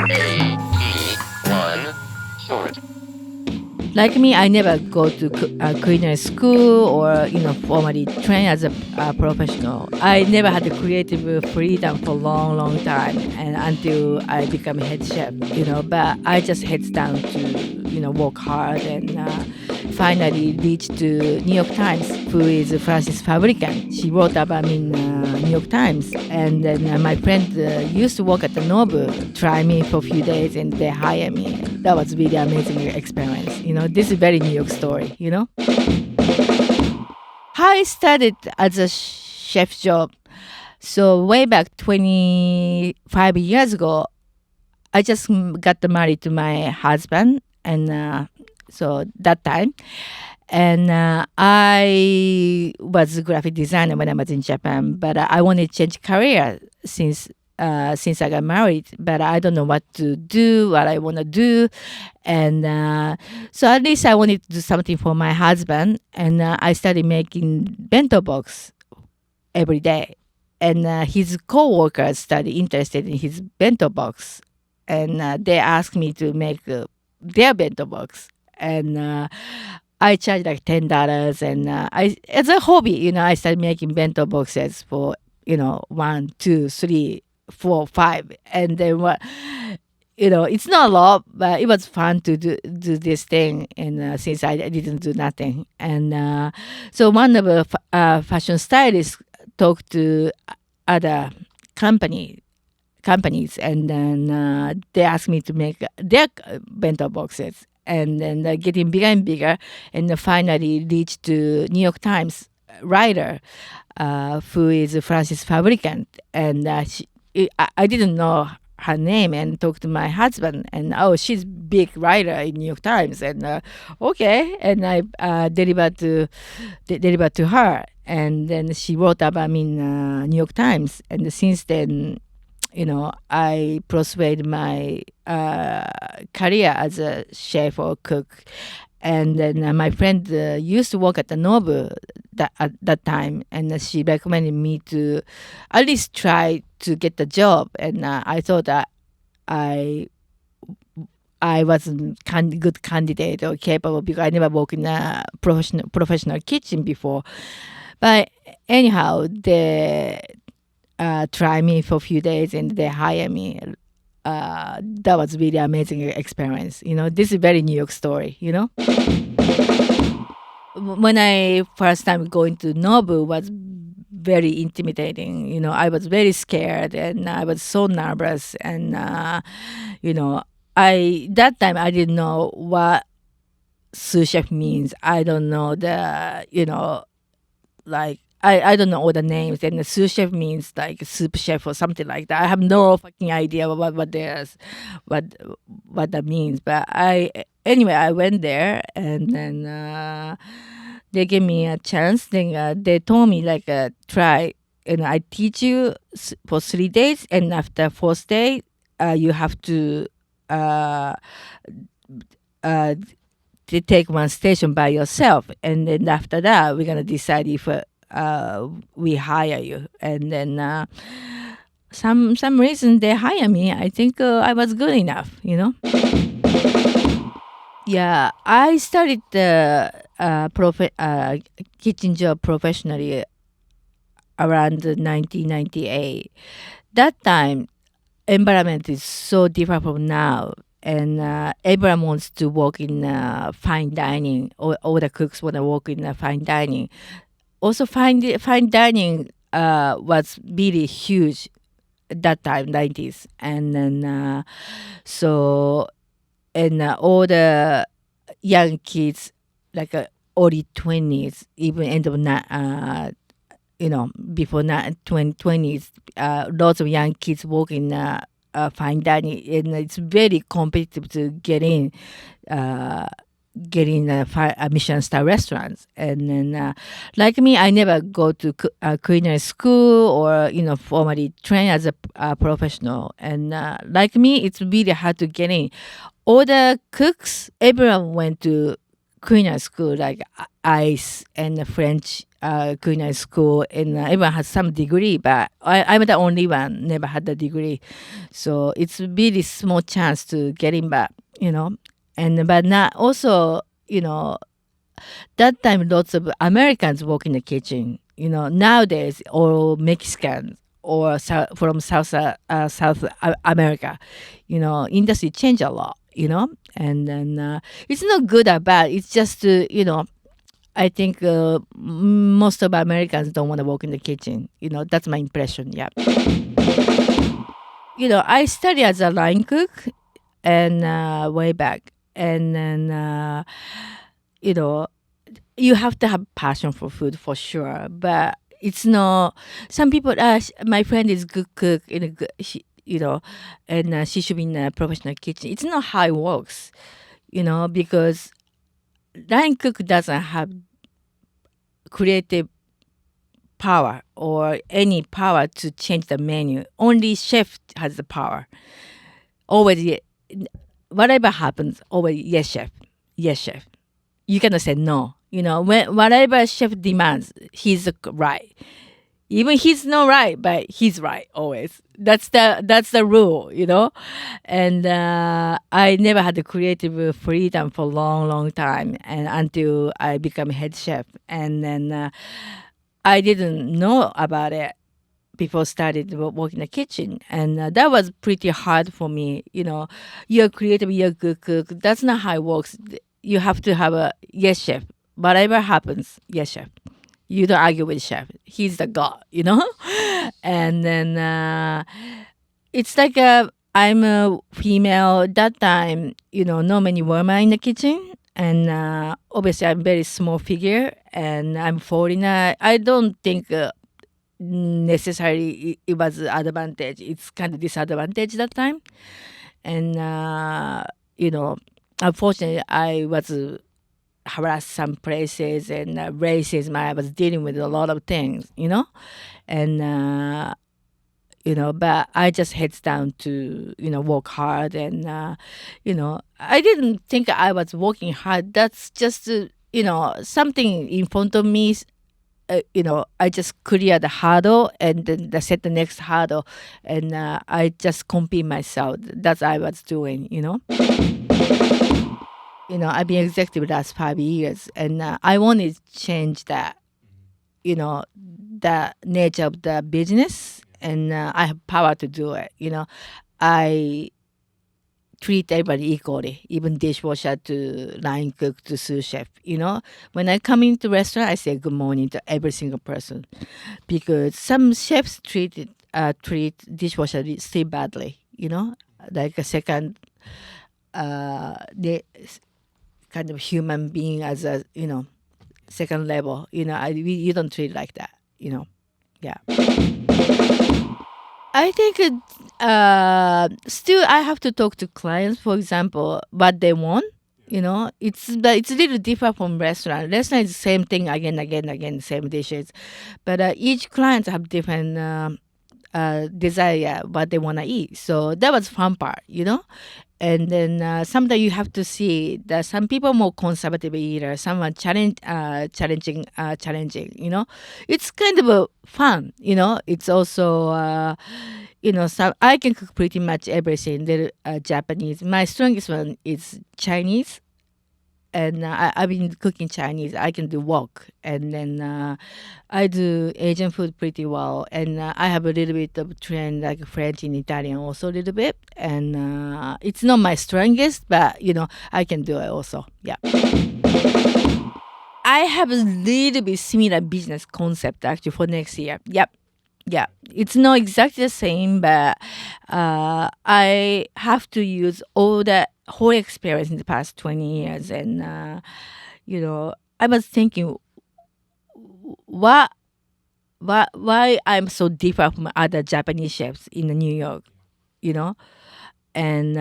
Ep1 short. Like me, I never go to culinary school or formally train as a professional. I never had the creative freedom for a long time, and until I become head chef. But I just heads down to work hard and finally reached to New York Times, who is Francis Fabricant. She wrote about me in New York Times, and then my friend used to work at the Nobu, try me for a few days, and they hire me. That was really amazing experience. This is very New York story. How I started as a chef job. So way back 25 years ago, I just got married to my husband, and so that time, and I was a graphic designer when I was in Japan, but I wanted to change career since I got married, but I don't know what to do, what I want to do, and so at least I wanted to do something for my husband, and I started making bento box every day, and his co-workers started interested in his bento box, and they asked me to make their bento box, and I charged like $10, and I, as a hobby, I started making bento boxes for 1, 2, 3, 4, 5, and then what. It's not a lot, but it was fun to do this thing, and since I didn't do nothing, and so one of the fashion stylists talked to other companies, and then they asked me to make their bento boxes, and then getting bigger and bigger, and finally reached to New York Times writer, who is Francis Fabricant, and I didn't know her name, and talked to my husband, and she's big writer in New York Times, and okay, and I delivered to her, and then she wrote about me in New York Times, and since then, I pursued my career as a chef or cook. And then my friend used to work at the Nobu at that time, and she recommended me to at least try to get the job. And I thought that I wasn't good candidate or capable because I never worked in a professional kitchen before. But anyhow, they try me for a few days and they hire me. That was really amazing experience. This is very New York story. When I first time going to Nobu was very intimidating. I was very scared and I was so nervous, and that time I didn't know what sous chef means. I don't know like I don't know all the names, and the sous chef means like soup chef or something like that. I have no fucking idea what that means. But anyway, I went there, and then they gave me a chance. Then they told me like try, and I teach you for 3 days, and after 4th day, you have to to take one station by yourself, and then after that, we're gonna decide if we hire you. And then some reason they hire me. I think I was good enough. Yeah, I started the kitchen job professionally around 1998. That time, environment is so different from now, and everyone wants to work in fine dining. All the cooks want to work in fine dining. Also, fine dining was really huge at that time, 90s, and then so. And all the young kids, like early 20s, even end of before 20s, lots of young kids work in fine dining, and it's very competitive to get in Michelin star restaurants. And then like me, I never go to culinary school or formally train as a professional. And like me, it's really hard to get in. All the cooks, everyone went to culinary school, like ICE and French culinary school, and everyone has some degree, but I'm the only one never had the degree. So it's really small chance to get in back, and but not also, that time lots of Americans work in the kitchen. Nowadays all Mexicans or from South America. Industry change a lot. And then it's not good or bad. It's just I think most of Americans don't want to work in the kitchen. That's my impression. Yeah. I studied as a line cook and way back, and then you know you have to have passion for food for sure, but it's not. Some people, my friend is good cook in a good, and she should be in a professional kitchen. It's not how it works, because line cook doesn't have creative power or any power to change the menu. Only chef has the power. Always, whatever happens, always yes chef. You cannot say no. When whatever chef demands, he's right. Even he's not right, but he's right always. That's the rule. And I never had the creative freedom for a long time, and until I become head chef, and then I didn't know about it before started working in the kitchen, and that was pretty hard for me. You're creative, you're a good cook. That's not how it works. You have to have a yes chef. Whatever happens, yes chef. You don't argue with chef. He's the god, And then it's like I'm a female. That time, not many women in the kitchen. And obviously, I'm very small figure, and I'm foreigner. I don't think necessarily it was an advantage. It's kind of disadvantage that time. And, unfortunately, I was harassed some places, and racism. I was dealing with a lot of things, and but I just heads down to work hard, and I didn't think I was working hard. That's just something in front of me. I just clear the hurdle, and then set the next hurdle, and I just compete myself. That's what I was doing. I've been executive last 5 years, and I want to change that. The nature of the business, and I have power to do it. I treat everybody equally, even dishwasher to line cook to sous chef. When I come into restaurant, I say good morning to every single person, because some chefs treat dishwasher still badly. Like a second, the kind of human being as a second level. You don't treat like that. Yeah. I think still I have to talk to clients, for example, what they want. It's a little different from restaurant. Restaurant is the same thing again, same dishes, but each client have different desire what they want to eat. So that was fun part. And then sometimes you have to see that some people are more conservative eater, some are challenging. It's kind of fun. It's also some I can cook pretty much everything. Japanese. My strongest one is Chinese, and I've been cooking Chinese. I can do wok, and then I do Asian food pretty well, and I have a little bit of trend like French and Italian also a little bit, and it's not my strongest, but I can do it also. Yeah. I have a little bit similar business concept actually for next year. Yep. Yeah, it's not exactly the same, but I have to use all the whole experience in the past 20 years. And, I was thinking, why I'm so different from other Japanese chefs in New York, and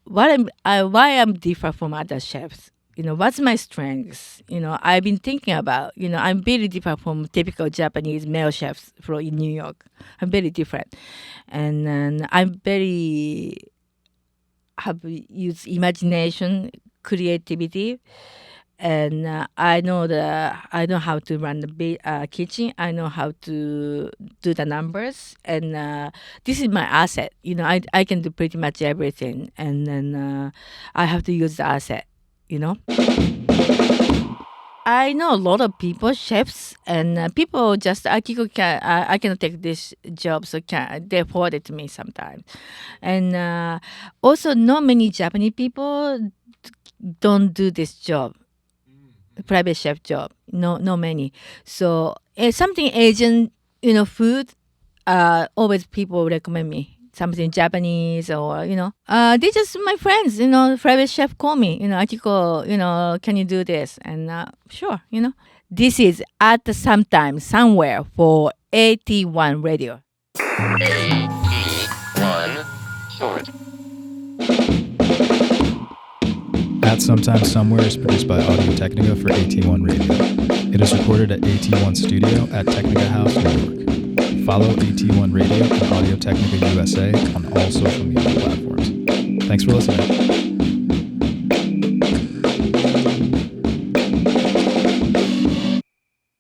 why I'm different from other chefs. What's my strengths? I've been thinking about, I'm very different from typical Japanese male chefs from in New York. I'm very different. And then I'm have used imagination, creativity, and I know how to run the kitchen. I know how to do the numbers, and this is my asset. I can do pretty much everything, and then I have to use the asset. I know a lot of people, chefs, and people just Akiko can I cannot take this job, so they forward it to me sometimes, and also not many Japanese people don't do this job, private chef job. No many. So something Asian, food. Always people recommend me something Japanese or they just my friends. Private chef call me. Akiko. Can you do this? And sure. This is at some time somewhere for 81 radio. AT1 sort. At Sometime Somewhere is produced by Audio-Technica for AT1 Radio. It is recorded at AT1 Studio at Technica House, New York. Follow AT1 Radio and Audio-Technica USA on all social media platforms. Thanks for listening.